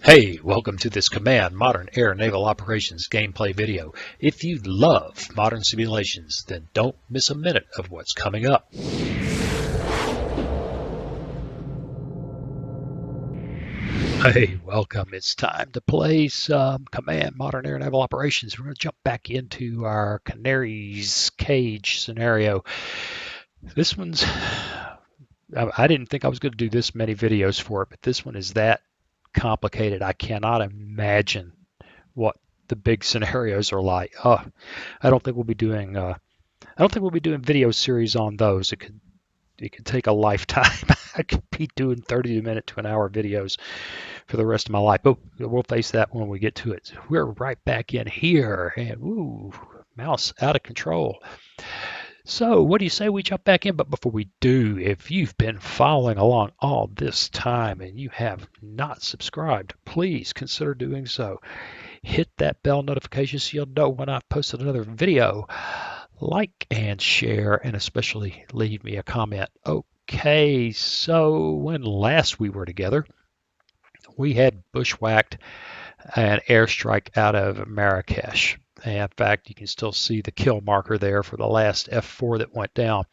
Hey, welcome to this Command Modern Air Naval Operations gameplay video. If you love modern simulations, then don't miss a minute of what's coming up. Hey, welcome. It's time to play some Command Modern Air Naval Operations. We're going to jump back into our Canary's cage scenario. This one's, I didn't think I was going to do this many videos for it, but this one is that complicated. I cannot imagine what the big scenarios are like. I don't think we'll be doing video series on those. It could take a lifetime. I could be doing 30-minute to an hour videos for the rest of my life. But we'll face that when we get to it. We're right back in here, and woo, mouse out of control. So what do you say we jump back in? But before we do, if you've been following along all this time and you have not subscribed, please consider doing so. Hit that bell notification so you'll know when I've posted another video. Like and share, and especially leave me a comment. Okay, so when last we were together, we had bushwhacked an airstrike out of Marrakesh. And in fact, you can still see the kill marker there for the last F4 that went down.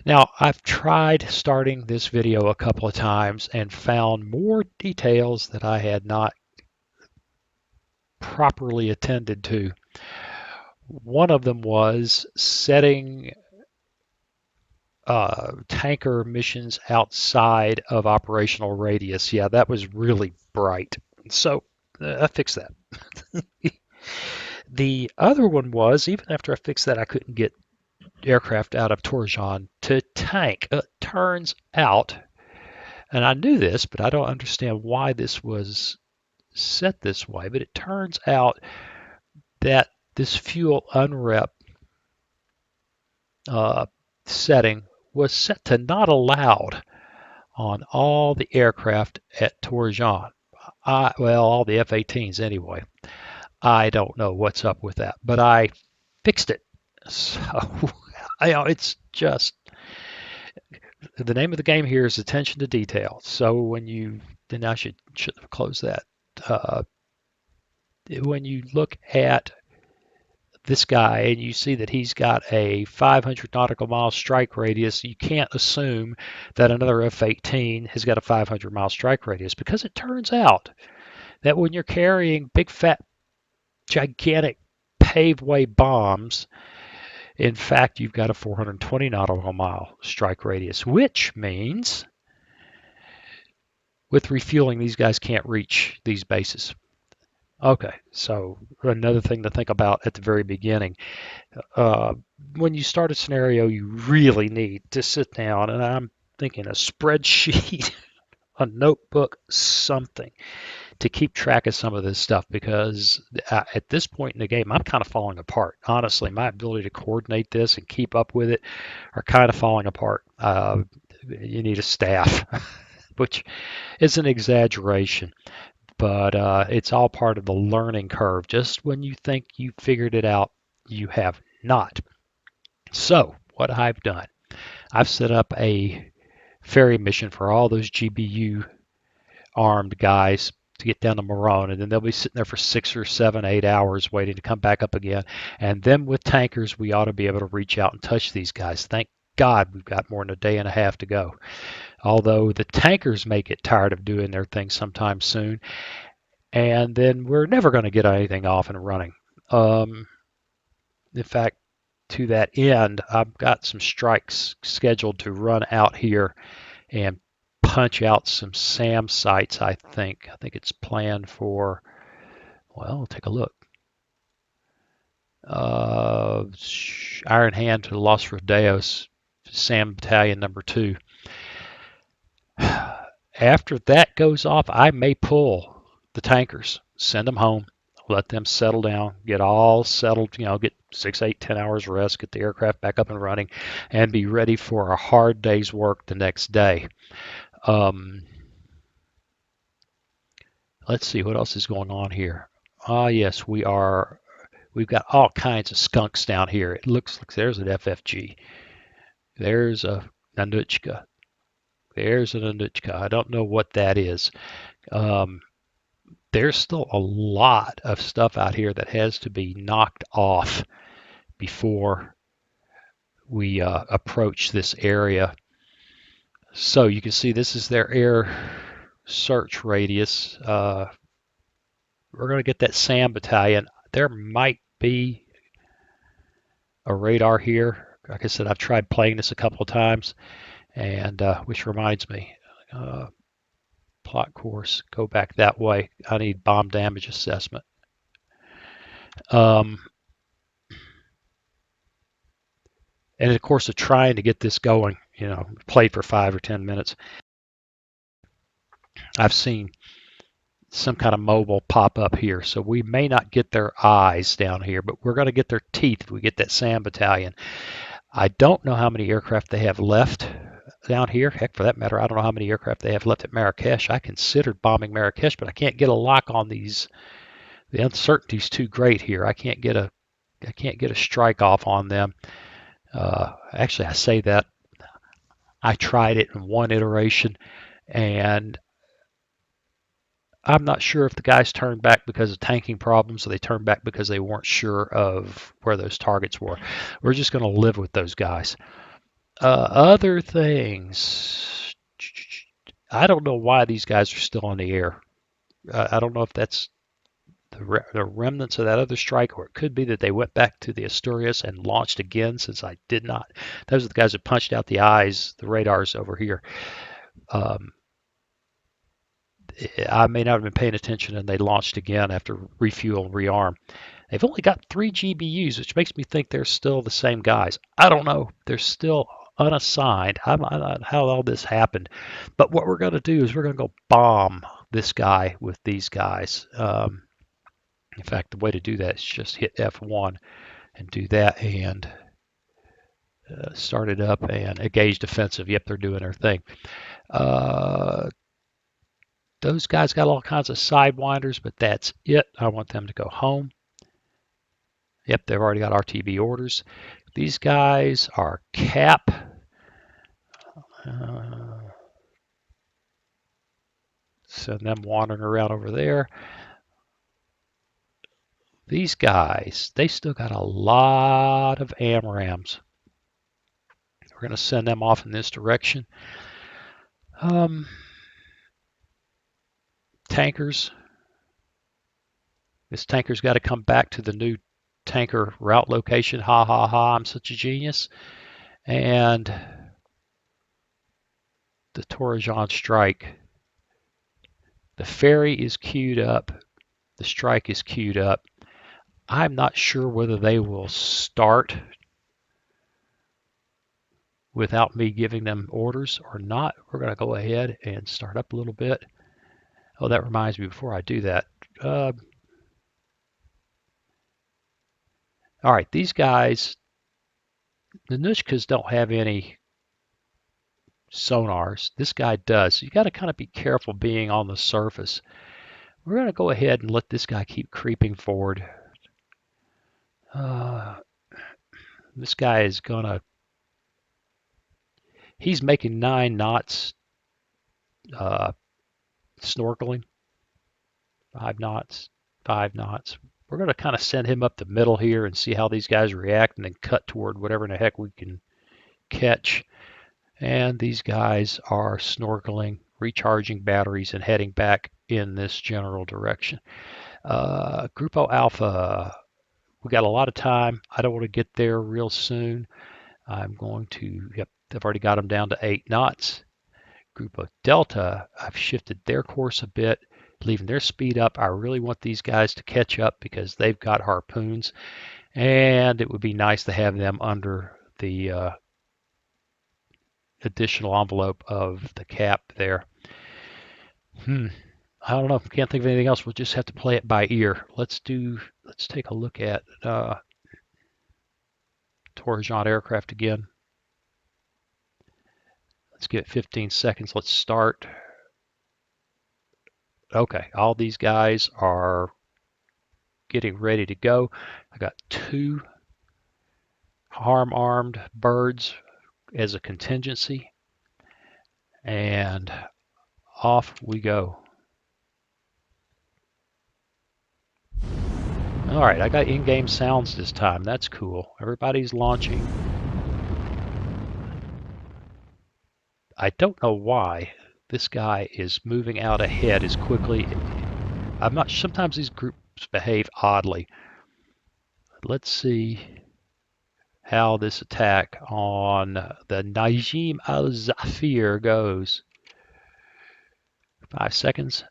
Now, I've tried starting this video a couple of times and found more details that I had not properly attended to. One of them was setting tanker missions outside of operational radius. Yeah, that was really bright. So I fixed that. The other one was, even after I fixed that, I couldn't get aircraft out of Perejil to tank. Turns out, and I knew this, but I don't understand why this was set this way, but it turns out that this fuel unrep setting was set to not allowed on all the aircraft at Perejil. Well, all the F-18s anyway. I don't know what's up with that, but I fixed it. So, it's just, the name of the game here is attention to detail. So then I should have closed that. When you look at this guy and you see that he's got a 500 nautical mile strike radius, you can't assume that another F-18 has got a 500 mile strike radius, because it turns out that when you're carrying big fat gigantic paved-way bombs, in fact, you've got a 420 nautical mile strike radius, which means with refueling, these guys can't reach these bases. Okay, so another thing to think about at the very beginning. When you start a scenario, you really need to sit down, and I'm thinking a spreadsheet, a notebook, something to keep track of some of this stuff, because at this point in the game, I'm kind of falling apart. Honestly, my ability to coordinate this and keep up with it are kind of falling apart. You need a staff, which is an exaggeration, but it's all part of the learning curve. Just when you think you figured it out, you have not. So what I've done, I've set up a ferry mission for all those GBU armed guys to get down to Morocco, and then they'll be sitting there for 6 or 7, 8 hours waiting to come back up again. And then with tankers, we ought to be able to reach out and touch these guys. Thank God we've got more than a day and a half to go. Although the tankers may get tired of doing their thing sometime soon, and then we're never going to get anything off and running. In fact, to that end, I've got some strikes scheduled to run out here and punch out some SAM sites, I think. I think it's planned for, well, we'll take a look. Iron Hand to Los Rodeos, SAM Battalion number 2. After that goes off, I may pull the tankers, send them home, let them settle down, get all settled, get 6, 8, 10 hours rest, get the aircraft back up and running, and be ready for a hard day's work the next day. Let's see what else is going on here. Yes, we've got all kinds of skunks down here. It looks like there's an FFG. There's a Nanuchka. There's a Nanuchka. I don't know what that is. there's still a lot of stuff out here that has to be knocked off before we approach this area. So you can see this is their air search radius. We're going to get that SAM battalion. There might be a radar here. Like I said, I've tried playing this a couple of times, and which reminds me, plot course, go back that way. I need bomb damage assessment. Um, and of course, of trying to get this going, played for 5 or 10 minutes. I've seen some kind of mobile pop up here, so we may not get their eyes down here, but we're going to get their teeth if we get that SAM battalion. I don't know how many aircraft they have left down here. Heck, for that matter, I don't know how many aircraft they have left at Marrakesh. I considered bombing Marrakesh, but I can't get a lock on these. The uncertainty's too great here. I can't get a strike off on them. Actually, I say that I tried it in one iteration, and I'm not sure if the guys turned back because of tanking problems or they turned back because they weren't sure of where those targets were. We're just going to live with those guys. Other things. I don't know why these guys are still in the air. I don't know if that's the remnants of that other strike, or it could be that they went back to the Asturias and launched again, since I did not. Those are the guys that punched out the eyes, the radars over here. Um, I may not have been paying attention, and they launched again after refuel, rearm. They've only got 3 GBUs, which makes me think they're still the same guys. I don't know. They're still unassigned. I don't know how all this happened. But what we're going to do is we're going to go bomb this guy with these guys. In fact, the way to do that is just hit F1 and do that, and start it up and engage defensive. Yep, they're doing their thing. Those guys got all kinds of sidewinders, but that's it. I want them to go home. Yep, they've already got RTB orders. These guys are cap. Send them wandering around over there. These guys, they still got a lot of AMRAAMs. We're going to send them off in this direction. Tankers. This tanker's got to come back to the new tanker route location. Ha ha ha, I'm such a genius. And the Perejil strike. The ferry is queued up. The strike is queued up. I'm not sure whether they will start without me giving them orders or not. We're going to go ahead and start up a little bit. Oh, that reminds me, before I do that. All right, these guys, the Nushkas don't have any sonars. This guy does. So you got to kind of be careful being on the surface. We're going to go ahead and let this guy keep creeping forward. This guy is going to, he's making 9 knots snorkeling. 5 knots, 5 knots. We're going to kind of send him up the middle here and see how these guys react, and then cut toward whatever in the heck we can catch. And these guys are snorkeling, recharging batteries, and heading back in this general direction. Grupo Alpha, we got a lot of time. I don't want to get there real soon. I'm going to, yep, I've already got them down to 8 knots. Grupo Delta, I've shifted their course a bit, leaving their speed up. I really want these guys to catch up because they've got harpoons, and it would be nice to have them under the additional envelope of the cap there. I don't know. Can't think of anything else. We'll just have to play it by ear. Let's take a look at Perejil aircraft again. Let's give it 15 seconds. Let's start. Okay, all these guys are getting ready to go. I got 2 harm-armed birds as a contingency, and off we go. All right, I got in-game sounds this time. That's cool. Everybody's launching. I don't know why this guy is moving out ahead as quickly. I'm not. Sometimes these groups behave oddly. Let's see how this attack on the Najim al-Zafir goes. 5 seconds.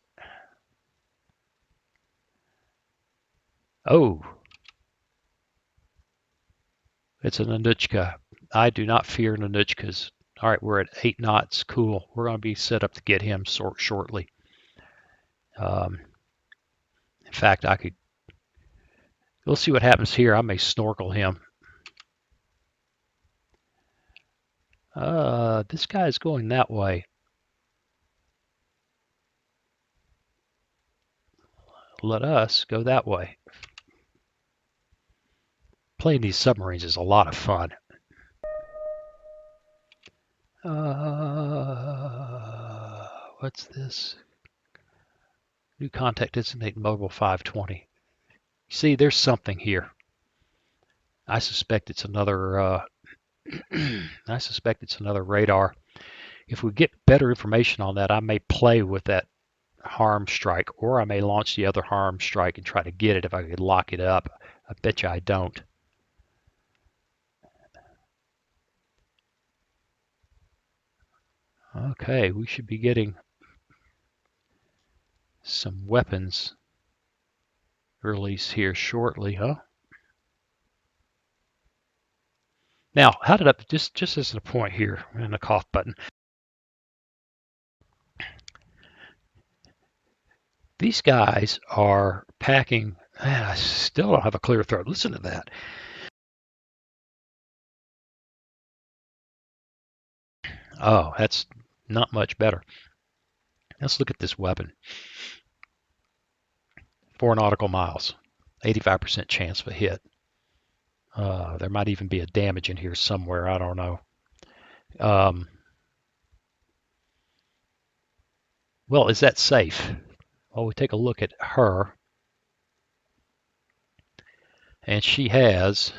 Oh, it's a Nanuchka. I do not fear Nanuchkas. All right, we're at 8 knots. Cool. We're going to be set up to get him shortly. In fact, I could. We'll see what happens here. I may snorkel him. This guy is going that way. Let us go that way. Playing these submarines is a lot of fun. What's this? New contact designate mobile 520. See, there's something here. I suspect it's another. I suspect it's another radar. If we get better information on that, I may play with that harm strike, or I may launch the other harm strike and try to get it if I could lock it up. I bet you I don't. Okay, we should be getting some weapons release here shortly, huh? Now, how did I just as a point here in the cough button? These guys are packing. Man, I still don't have a clear throat. Listen to that. Oh, that's not much better. Let's look at this weapon. 4 nautical miles, 85% chance of a hit. There might even be a damage in here somewhere. I don't know. Well, is that safe? Well, we take a look at her, and she has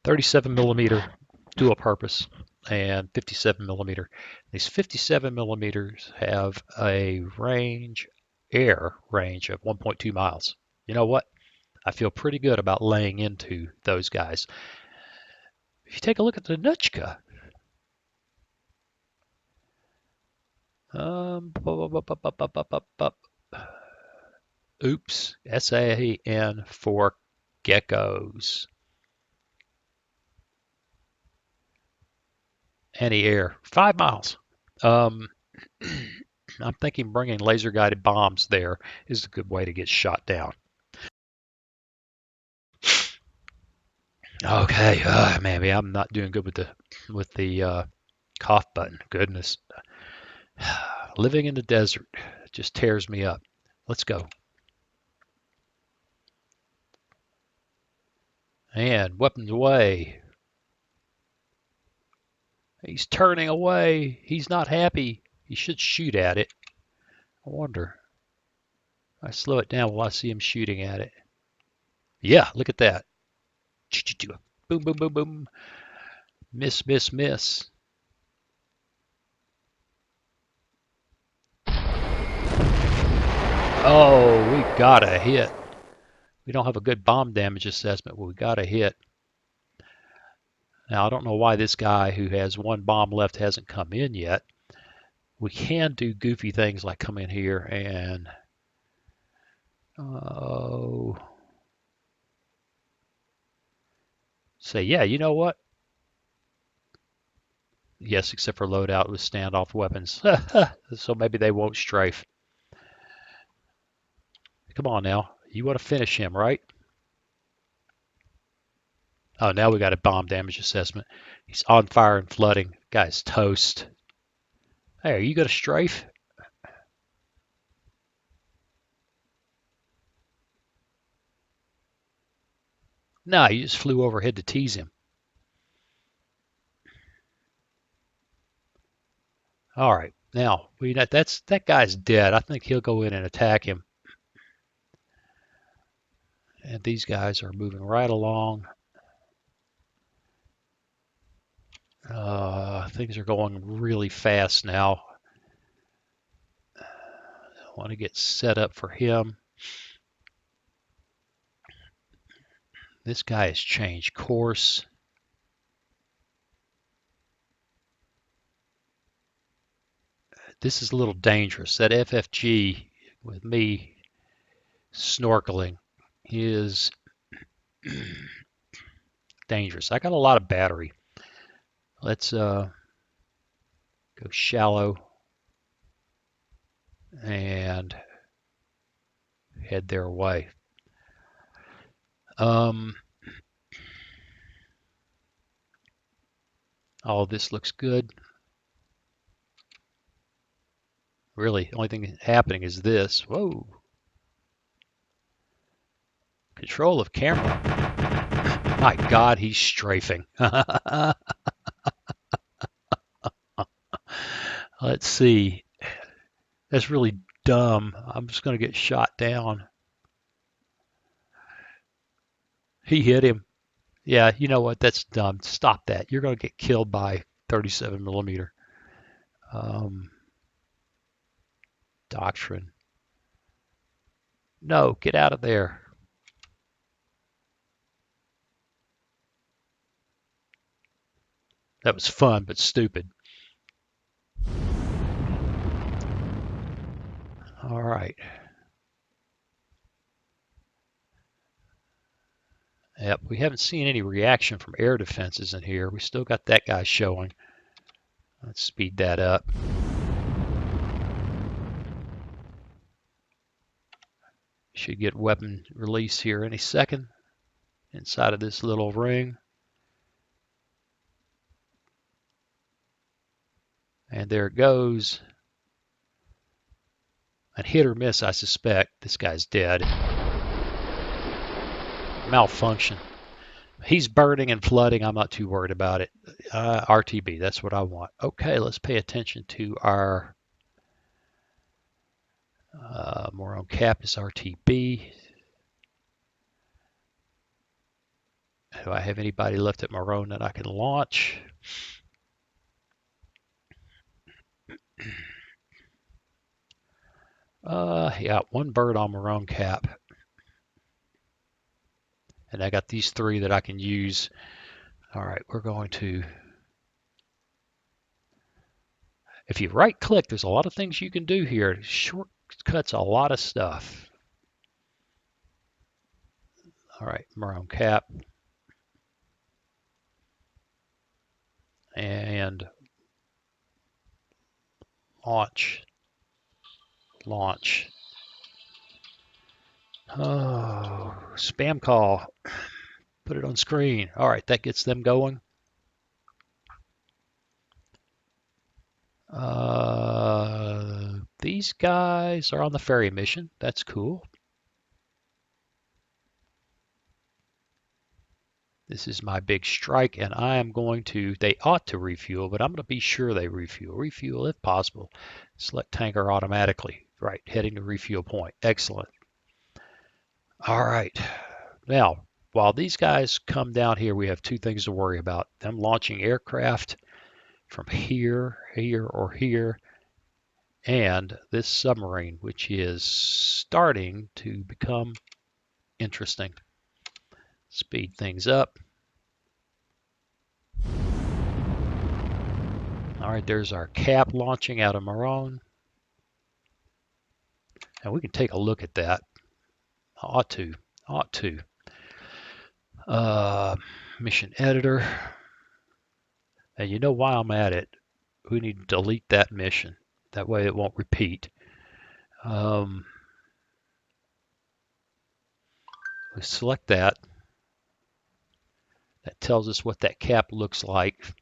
37 millimeter dual purpose and 57 millimeter. These 57 millimeters have a air range of 1.2 miles. You know what? I feel pretty good about laying into those guys. If you take a look at the Nutchka, oops, SAN for geckos. Anti-air, 5 miles. I'm thinking bringing laser-guided bombs there is a good way to get shot down. Okay, maybe I'm not doing good with the cough button. Goodness, living in the desert just tears me up. Let's go. And weapons away. He's turning away. He's not happy. He should shoot at it. I wonder. I slow it down while I see him shooting at it. Yeah, look at that. Boom, boom, boom, boom. Miss, miss, miss. Oh, we got a hit. We don't have a good bomb damage assessment, but we got a hit. Now, I don't know why this guy who has 1 bomb left hasn't come in yet. We can do goofy things like come in here and say, yeah, you know what? Yes, except for loadout with standoff weapons. So maybe they won't strafe. Come on now. You want to finish him, right? Oh, now we got a bomb damage assessment. He's on fire and flooding. Guy's toast. Hey, are you going to strafe? No, you just flew overhead to tease him. All right. Now, that guy's dead. I think he'll go in and attack him. And these guys are moving right along. Things are going really fast now. I want to get set up for him. This guy has changed course. This is a little dangerous. That FFG with me snorkeling is dangerous. I got a lot of battery. Let's go shallow and head their way. All this looks good. Really, the only thing happening is this. Whoa. Control of camera. My God, he's strafing. Let's see. That's really dumb. I'm just going to get shot down. He hit him. Yeah, you know what? That's dumb. Stop that. You're going to get killed by 37 millimeter. Doctrine. No, get out of there. That was fun, but stupid. All right. Yep, we haven't seen any reaction from air defenses in here. We still got that guy showing. Let's speed that up. Should get weapon release here any second inside of this little ring. And there it goes. And hit or miss, I suspect. This guy's dead. Malfunction. He's burning and flooding. I'm not too worried about it. RTB, that's what I want. Okay, let's pay attention to our Morone cap is RTB. Do I have anybody left at Morone that I can launch? Yeah, one bird on Morone cap. And I got these three that I can use. All right, we're going to, if you right click, there's a lot of things you can do here. It shortcuts a lot of stuff. All right, Morone cap. And launch. Launch. Oh, spam call. Put it on screen. All right, that gets them going. These guys are on the ferry mission. That's cool. This is my big strike, and I am going to, they ought to refuel, but I'm going to be sure they refuel. Refuel if possible. Select tanker automatically. Right, heading to refuel point. Excellent. All right. Now, while these guys come down here, we have two things to worry about. Them launching aircraft from here, here, or here, and this submarine, which is starting to become interesting. Speed things up. All right, there's our cap launching out of Morone. And we can take a look at that. Ought to. Mission editor. And you know why I'm at it. We need to delete that mission. That way it won't repeat. We select that. That tells us what that cap looks like.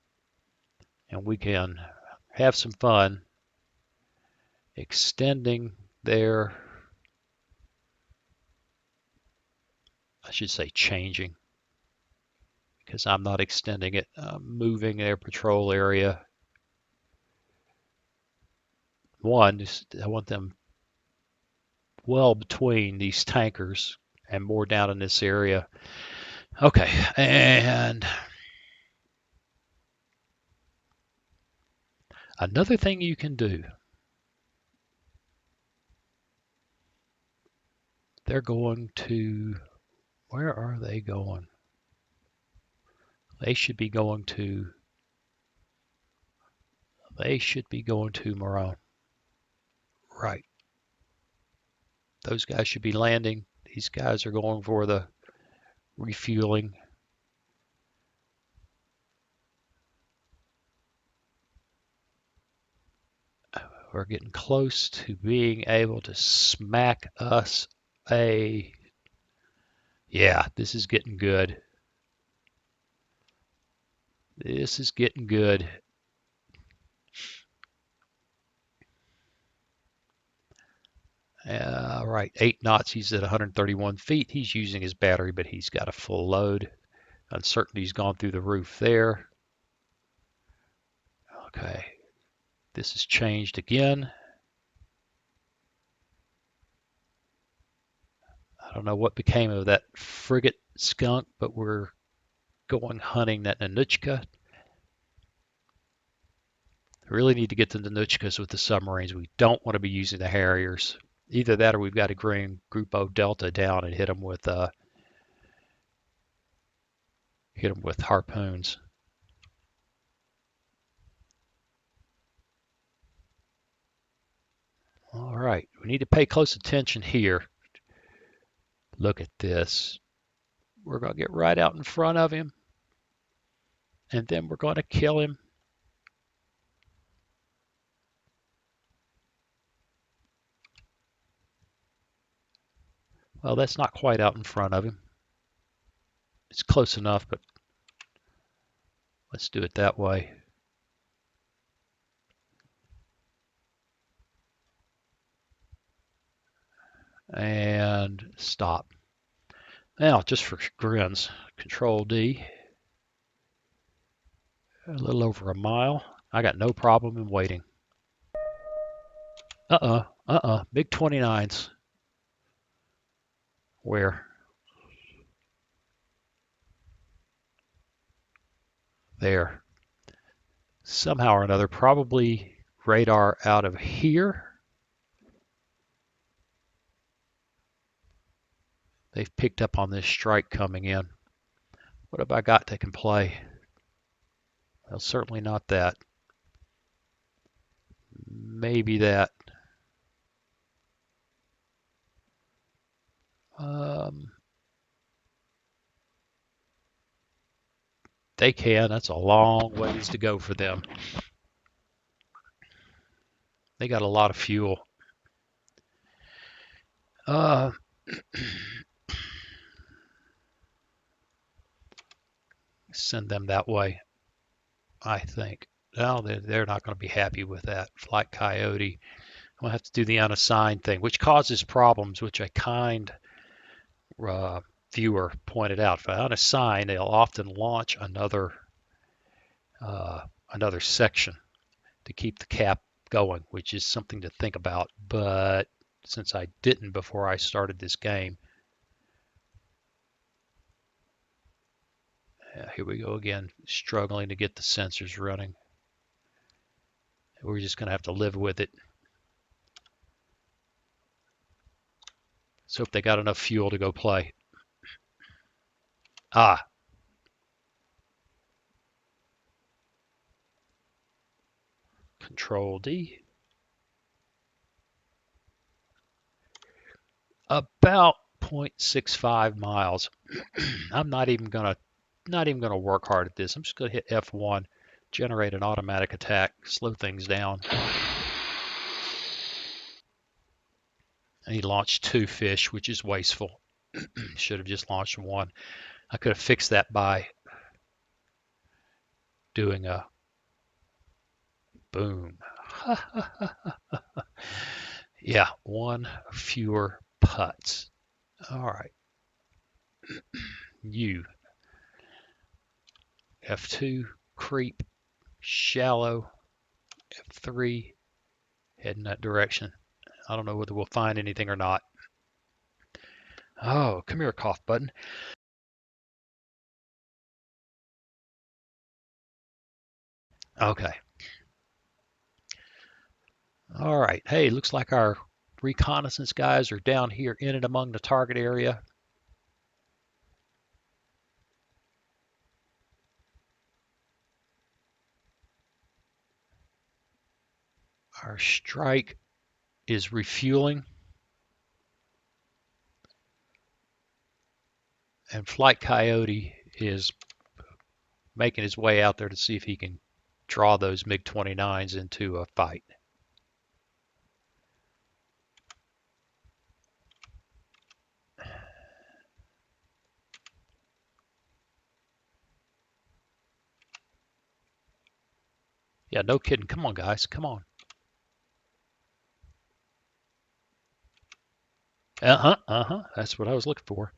And we can have some fun extending their, I should say changing, because I'm not extending it. I'm moving their patrol area. One, I want them well between these tankers and more down in this area. Okay, and another thing you can do, they're going to, where are they going? They should be going to Morocco. Right. Those guys should be landing. These guys are going for the refueling. We're getting close to being able to smack us a... Yeah, this is getting good. This is getting good. Right, 8 knots. He's at 131 feet. He's using his battery, but he's got a full load. Uncertainty's gone through the roof there. Okay, this has changed again. I don't know what became of that frigate skunk, but we're going hunting that Nanuchka. Really need to get to the Nanuchkas with the submarines. We don't want to be using the Harriers. Either that or we've got to bring Grupo Delta down and hit them with harpoons. All right, we need to pay close attention here. Look at this. We're going to get right out in front of him, and then we're going to kill him. Well, that's not quite out in front of him. It's close enough, but let's do it that way. And stop. Now, just for grins, Control D. A little over a mile. I got no problem in waiting. Big 29s. Where? There. Somehow or another, probably radar out of here. They've picked up on this strike coming in. What have I got that can play? Well, certainly not that. Maybe that. They can. That's a long ways to go for them. They got a lot of fuel. Send them that way, I think. No, they're not going to be happy with that. Flight Coyote. We'll have to do the unassigned thing, which causes problems, which a kind viewer pointed out. For unassigned, they'll often launch another section to keep the cap going, which is something to think about. But since I didn't before I started this game, here we go again, struggling to get the sensors running. We're just going to have to live with it. So if they got enough fuel to go play. Control D. About 0.65 miles. I'm not even gonna work hard at this. I'm just gonna hit F1, generate an automatic attack, slow things down. And he launched 2 fish, which is wasteful. Should have just launched 1. I could have fixed that by doing a boom. Yeah, 1 fewer putts. All right. You. F2, creep, shallow, F3, head in that direction. I don't know whether we'll find anything or not. Oh, come here, cough button. Okay. All right. Hey, looks like our reconnaissance guys are down here in and among the target area. Our strike is refueling. And Flight Coyote is making his way out there to see if he can draw those MiG-29s into a fight. Yeah, no kidding. Come on, guys. Come on. That's what I was looking for.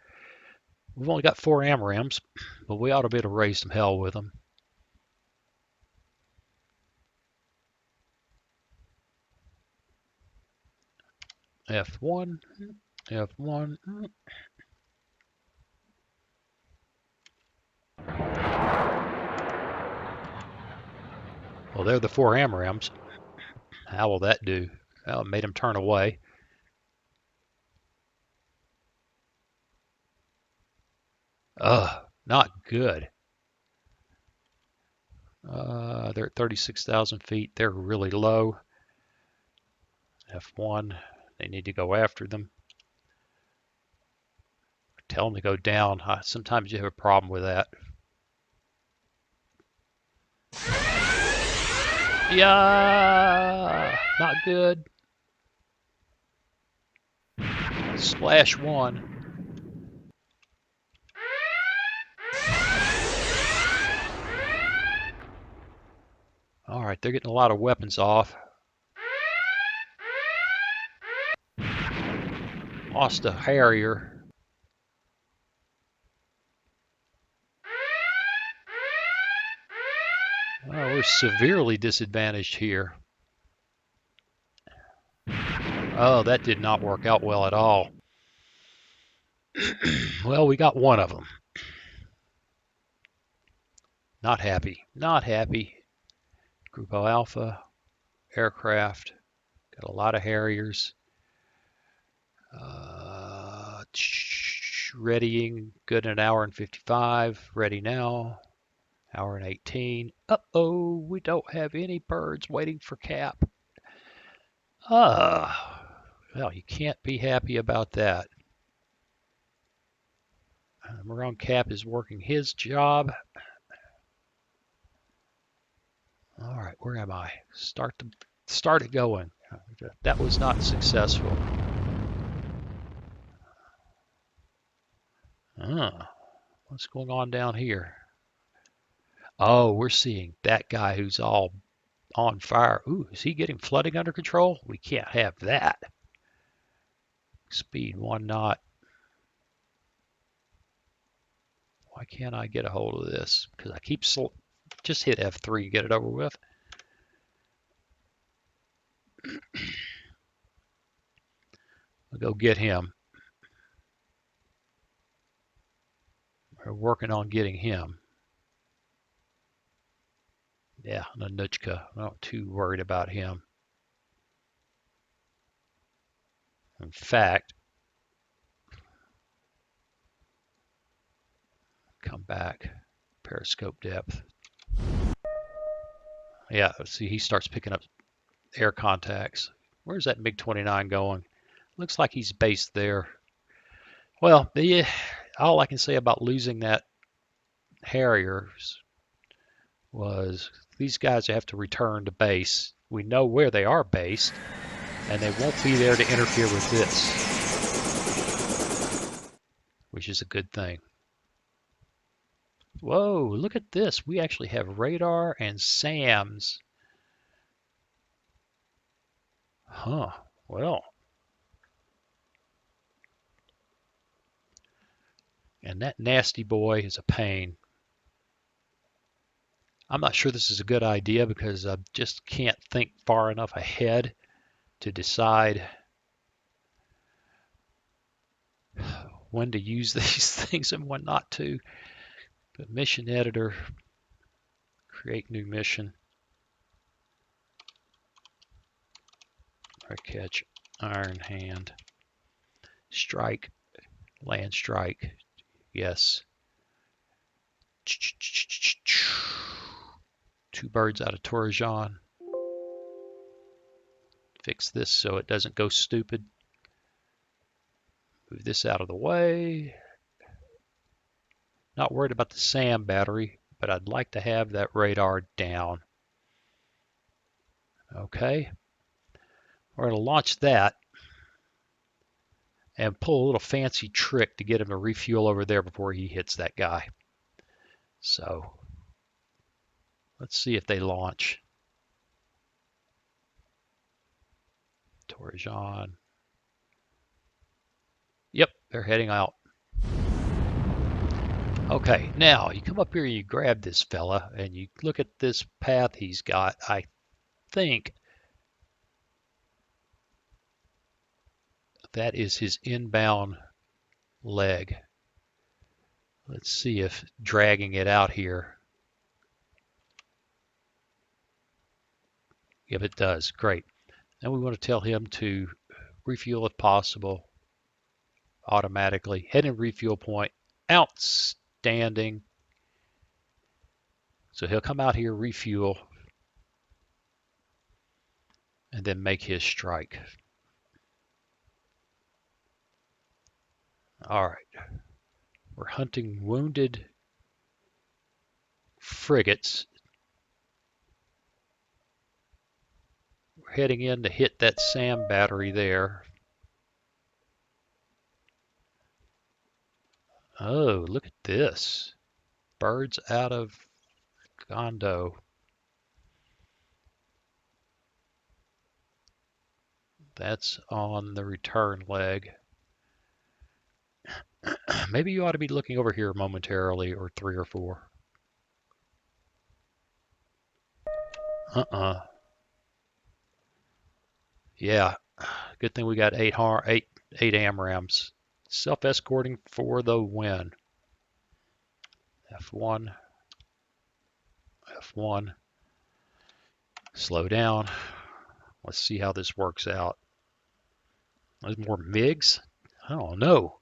We've only got 4 AMRAAMs, but we ought to be able to raise some hell with them. F1, F1. Well, they're the 4 AMRAAMs. How will that do? Well, it made him turn away. Not good. They're at 36,000 feet. They're really low. F1, they need to go after them. Tell them to go down. Sometimes you have a problem with that. Yeah, not good. Splash 1. All right, they're getting a lot of weapons off. Lost a Harrier. Oh, we're severely disadvantaged here. Oh, that did not work out well at all. Well, we got one of them. Not happy. Not happy. Grupo Alpha, aircraft. Got a lot of Harriers. Readying. Good in an hour and 55. Ready now. Hour and 18. Uh-oh, we don't have any birds waiting for Cap. Well, you can't be happy about that. Maroon Cap is working his job. All right, where am I? Start it going. That was not successful. What's going on down here? Oh, we're seeing that guy who's all on fire. Ooh, is he getting flooding under control? We can't have that. Speed 1 knot. Why can't I get a hold of this? Because I keep just hit F3, get it over with. We'll go get him. We're working on getting him. Yeah, Nanuchka. I'm not too worried about him. In fact, come back. Periscope depth. Yeah, see, he starts picking up air contacts. Where's that MiG-29 going? Looks like he's based there. Well, all I can say about losing that Harriers was these guys have to return to base. We know where they are based, and they won't be there to interfere with this, which is a good thing. Whoa, look at this. We actually have radar and SAMs. Huh, well. And that nasty boy is a pain. I'm not sure this is a good idea because I just can't think far enough ahead. to decide when to use these things and when not to. The mission editor, create new mission. Or catch, iron hand, strike, land strike. Yes. Two birds out of Perejil. Fix this so it doesn't go stupid. Move this out of the way. Not worried about the SAM battery, but I'd like to have that radar down. Okay. We're going to launch that and pull a little fancy trick to get him to refuel over there before he hits that guy. So let's see if they launch. Perejil. Yep, they're heading out. Okay, now you come up here and you grab this fella and you look at this path he's got. I think that is his inbound leg. Let's see if dragging it out here. If it does, great. Then we want to tell him to refuel if possible automatically. Head and refuel point. Outstanding. So he'll come out here, refuel, and then make his strike. All right. We're hunting wounded frigates. We're heading in to hit that SAM battery there. Oh, look at this. Birds out of Gondo. That's on the return leg. Maybe you ought to be looking over here momentarily, or 3 or 4. Yeah, good thing we got 8 AMRAAMs. Self-escorting for the win. F1. F1. Slow down. Let's see how this works out. There's more MiGs? I don't know.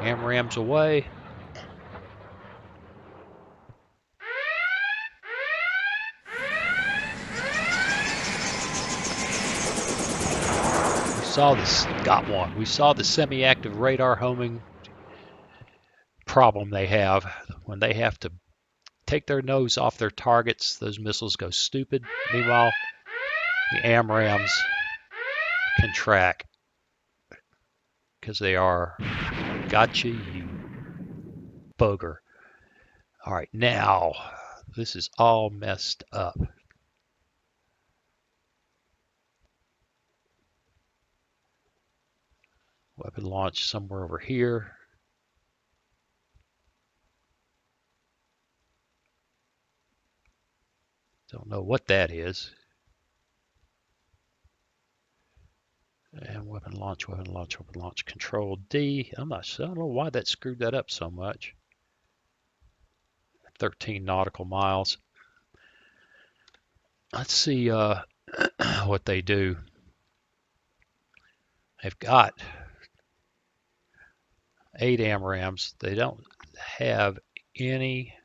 AMRAAMs away. We saw this, got one. We saw the semi-active radar homing problem they have. When they have to take their nose off their targets, those missiles go stupid. Meanwhile, the AMRAAMs can track because they are gotcha, you bugger. All right, now this is all messed up. Weapon launch somewhere over here. Don't know what that is. And weapon launch, weapon launch, weapon launch. Control D. I don't know why that screwed that up so much. 13 nautical miles. Let's see what they do. They've got 8 AMRAAMs. They don't have any.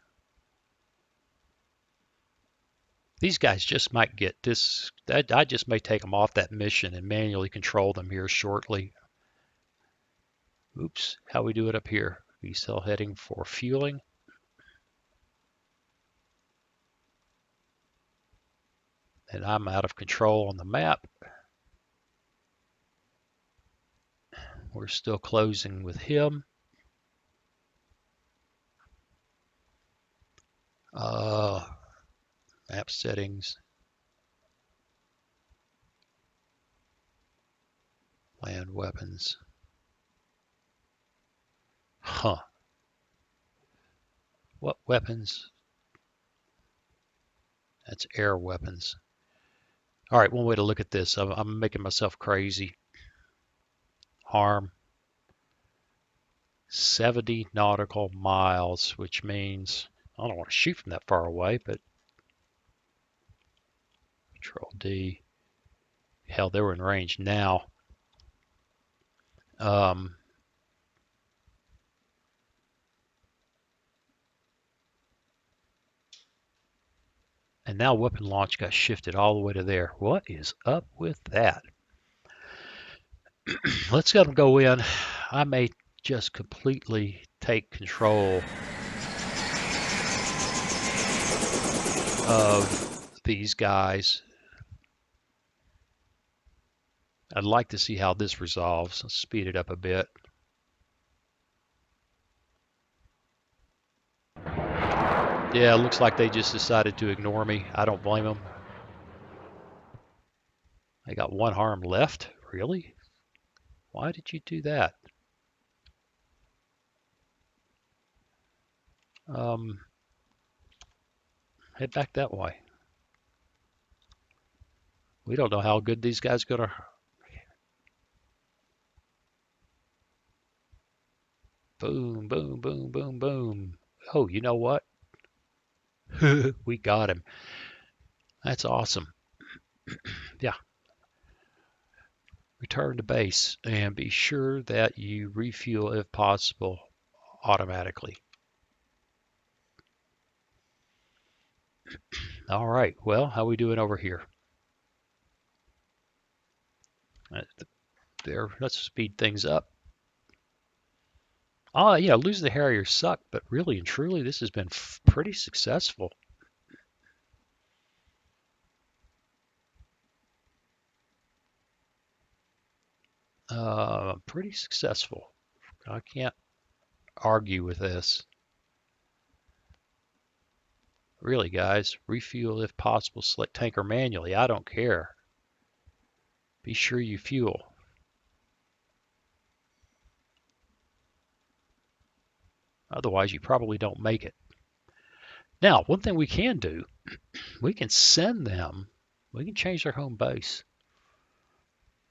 These guys just might get this. I just may take them off that mission and manually control them here shortly. Oops, how we do it up here? VSEL heading for fueling. And I'm out of control on the map. We're still closing with him. Map settings. Land weapons. Huh. What weapons? That's air weapons. All right, one way to look at this, I'm making myself crazy. Harm 70 nautical miles, which means I don't want to shoot from that far away, but Control D. Hell, they were in range now. Um, and now weapon launch got shifted all the way to there. What is up with that? Let's let them go in. I may just completely take control of these guys. I'd like to see how this resolves. Let's speed it up a bit. Yeah, it looks like they just decided to ignore me. I don't blame them. I got one harm left? Really? Why did you do that? Head back that way. We don't know how good these guys are going to... Boom, boom, boom, boom, boom. Oh, you know what? We got him. That's awesome. Yeah. Return to base and be sure that you refuel if possible automatically. All right. Well, how we doing over here? There. Let's speed things up. Losing the Harrier sucked, but really and truly, this has been pretty successful. Pretty successful. I can't argue with this. Really, guys, refuel if possible. Select tanker manually. I don't care. Be sure you fuel. Otherwise, you probably don't make it. Now, one thing we can do, we can send them, we can change their home base.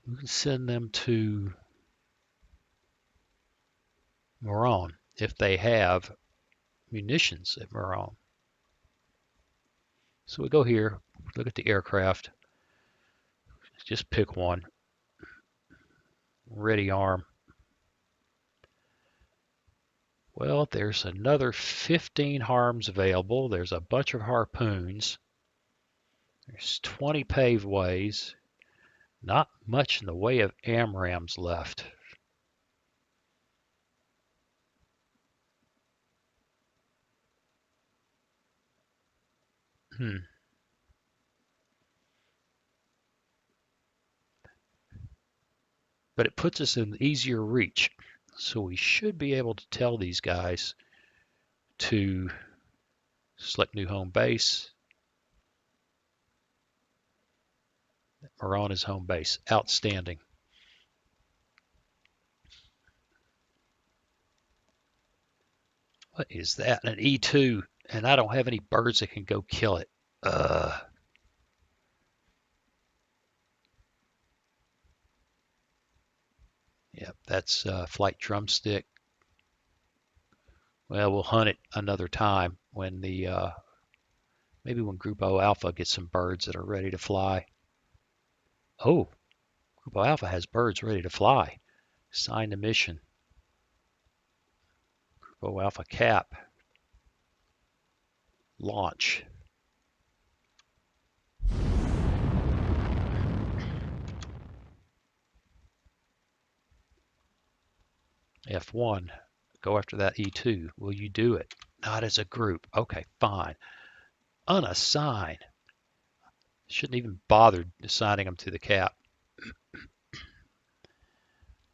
We can send them to Moron if they have munitions at Moron. So we go here, look at the aircraft, just pick one. Ready arm. Well, there's another 15 harms available. There's a bunch of harpoons. There's 20 paved ways. Not much in the way of AMRAAMs left. But it puts us in easier reach. So we should be able to tell these guys to select new home base. Moron is home base. Outstanding. What is that? An E-2, and I don't have any birds that can go kill it. Yep, that's flight drumstick. Well, we'll hunt it another time when maybe when Group O Alpha gets some birds that are ready to fly. Oh, Group O Alpha has birds ready to fly. Sign the mission. Group O Alpha cap. Launch. F1. Go after that E2. Will you do it? Not as a group. Okay, fine. Unassign. Shouldn't even bother assigning them to the cap.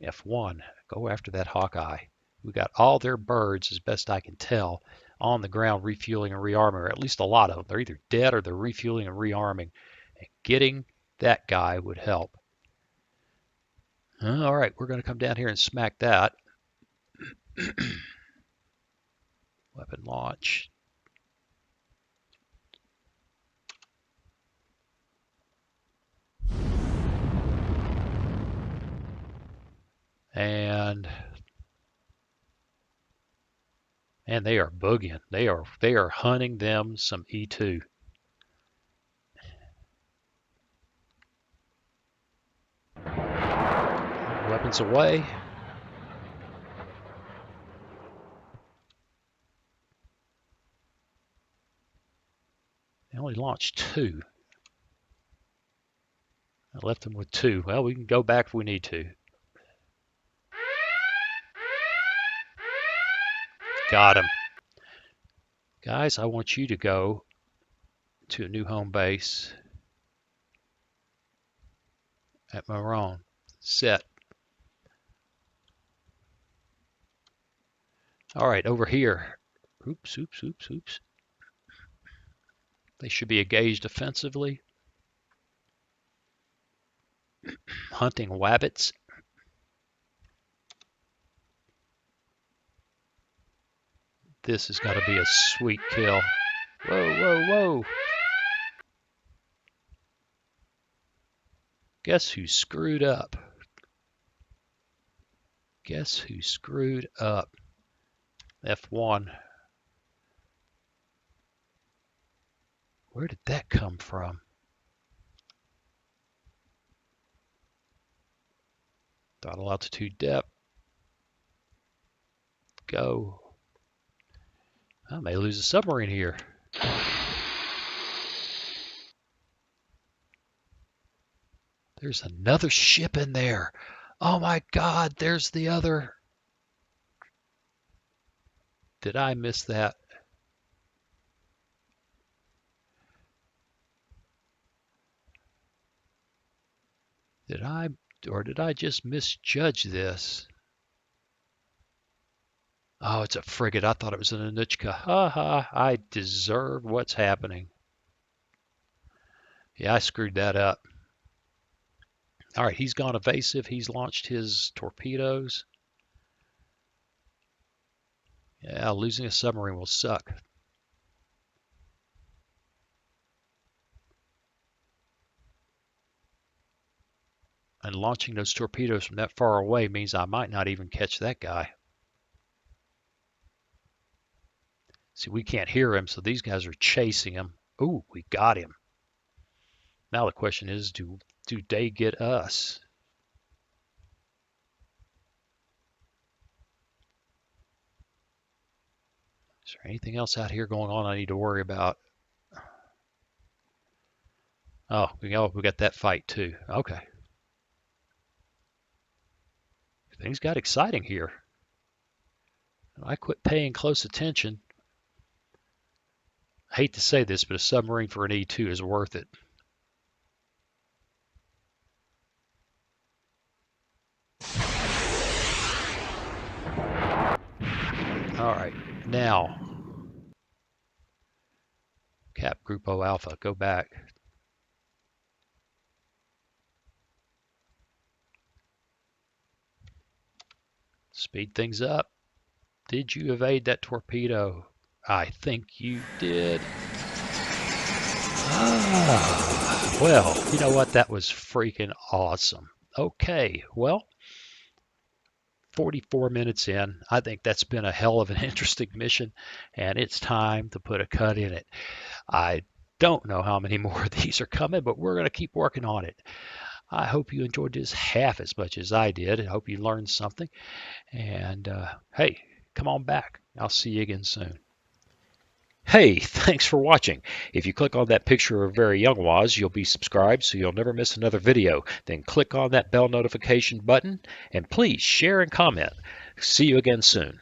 F1. Go after that Hawkeye. We got all their birds, as best I can tell, on the ground refueling and rearming, or at least a lot of them. They're either dead or they're refueling and rearming. And getting that guy would help. All right, we're going to come down here and smack that. Weapon launch. and they are boogieing. They are hunting them some E2. Weapons away. They only launched 2. I left them with 2. Well, we can go back if we need to. Got him. Guys, I want you to go to a new home base at Maron. Set. All right, over here. Oops. They should be engaged offensively. Hunting wabbits. This has got to be a sweet kill. Whoa. Guess who screwed up? F1. Where did that come from? Throttle altitude depth. Go. I may lose a submarine here. There's another ship in there. Oh my God, there's the other. Did I miss that? Did I just misjudge this? Oh, it's a frigate. I thought it was an Anuchka. Ha! I deserve what's happening. Yeah, I screwed that up. All right, he's gone evasive. He's launched his torpedoes. Yeah, losing a submarine will suck. And launching those torpedoes from that far away means I might not even catch that guy. See, we can't hear him, so these guys are chasing him. Ooh, we got him. Now the question is, do they get us? Is there anything else out here going on I need to worry about? Oh, we got that fight too. Okay. Things got exciting here. I quit paying close attention. I hate to say this, but a submarine for an E2 is worth it. All right, now, Cap Grupo Alpha, go back. Speed things up. Did you evade that torpedo? I think you did. Well, you know what? That was freaking awesome. Okay, well, 44 minutes in. I think that's been a hell of an interesting mission, and it's time to put a cut in it. I don't know how many more of these are coming, but we're going to keep working on it. I hope you enjoyed this half as much as I did. I hope you learned something. And hey, come on back. I'll see you again soon. Hey, thanks for watching. If you click on that picture of Very Young Waz, you'll be subscribed so you'll never miss another video. Then click on that bell notification button and please share and comment. See you again soon.